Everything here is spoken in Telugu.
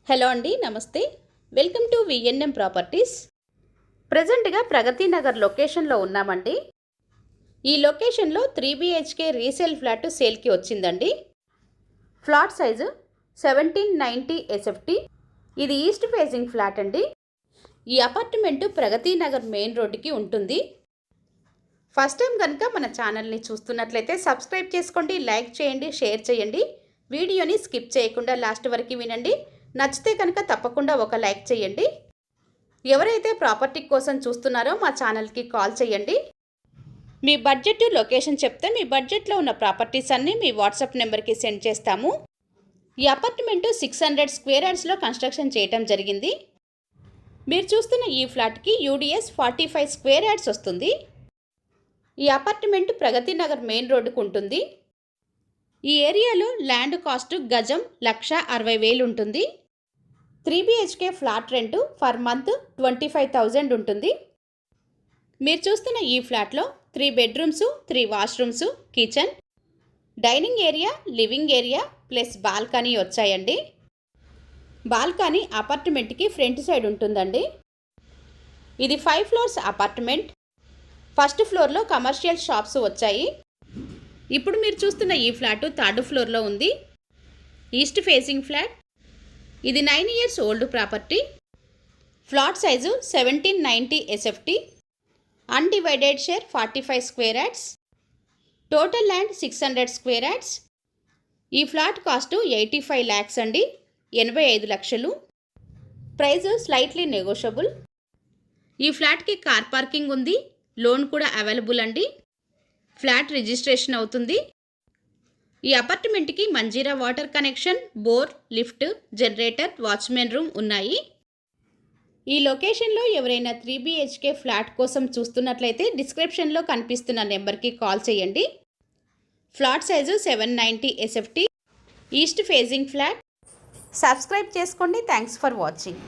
హలో అండి, నమస్తే. Welcome to VNM properties. ప్రజెంట్గా ప్రగతి నగర్ లొకేషన్లో ఉన్నామండి. ఈ లొకేషన్లో 3BHK రీసేల్ ఫ్లాట్ సేల్కి వచ్చిందండి. Flat size 1790 SFT. ఇది ఈస్ట్ ఫేసింగ్ ఫ్లాట్ అండి. ఈ అపార్ట్మెంటు ప్రగతి నగర్ మెయిన్ రోడ్డుకి ఉంటుంది. ఫస్ట్ టైం కనుక మన ఛానల్ని చూస్తున్నట్లయితే సబ్స్క్రైబ్ చేసుకోండి, లైక్ చేయండి, షేర్ చేయండి. వీడియోని స్కిప్ చేయకుండా లాస్ట్ వరకు వినండి. నచ్చితే కనుక తప్పకుండా ఒక లైక్ చేయండి. ఎవరైతే ప్రాపర్టీ కోసం చూస్తున్నారో మా ఛానల్కి కాల్ చేయండి. మీ బడ్జెట్ లొకేషన్ చెప్తే మీ బడ్జెట్లో ఉన్న ప్రాపర్టీస్ అన్నీ మీ వాట్సాప్ నెంబర్కి సెండ్ చేస్తాము. ఈ అపార్ట్మెంటు 600 స్క్వేర్ యార్డ్స్లో కన్స్ట్రక్షన్ చేయటం జరిగింది. మీరు చూస్తున్న ఈ ఫ్లాట్కి UDS 45 స్క్వేర్ యార్డ్స్ వస్తుంది. ఈ అపార్ట్మెంటు ప్రగతి నగర్ మెయిన్ రోడ్డుకు ఉంటుంది. ఈ ఏరియాలో ల్యాండ్ కాస్ట్ గజం 1,60,000 ఉంటుంది. 3BHK flat rent for month 25,000 ఉంటుంది. మీరు చూస్తున్న ఈ ఫ్లాట్లో 3 bedrooms, 3 washrooms, kitchen, dining area, living area plus balcony వచ్చాయండి. బాల్కనీ అపార్ట్మెంట్కి ఫ్రంట్ సైడ్ ఉంటుందండి. ఇది 5 ఫ్లోర్స్ అపార్ట్మెంట్. ఫస్ట్ ఫ్లోర్లో కమర్షియల్ షాప్స్ వచ్చాయి. ఇప్పుడు మీరు చూస్తున్న ఈ ఫ్లాట్ 3rd ఫ్లోర్లో ఉంది. East facing flat. ఇది 9 years old property. Flat size 1790 SFT. Undivided share 45 square yards. Total land 600 square yards. ఈ ఫ్లాట్ కాస్ట్ 85 lakhs అండి, 85 లక్షలు. Price slightly negotiable. ఈ ఫ్లాట్కి కార్ పార్కింగ్ ఉంది, లోన్ కూడా అవైలబుల్ అండి. ఫ్లాట్ రిజిస్ట్రేషన్ అవుతుంది. ఈ అపార్ట్మెంట్కి Manjira water connection, bore, lift, generator, watchmen room ఉన్నాయి. ఈ లొకేషన్లో ఎవరైనా 3BHK ఫ్లాట్ కోసం చూస్తున్నట్లయితే డిస్క్రిప్షన్లో కనిపిస్తున్న నెంబర్కి కాల్ చేయండి. Flat size 790 SFT. East facing flat. Subscribe చేసుకోండి. Thanks for watching.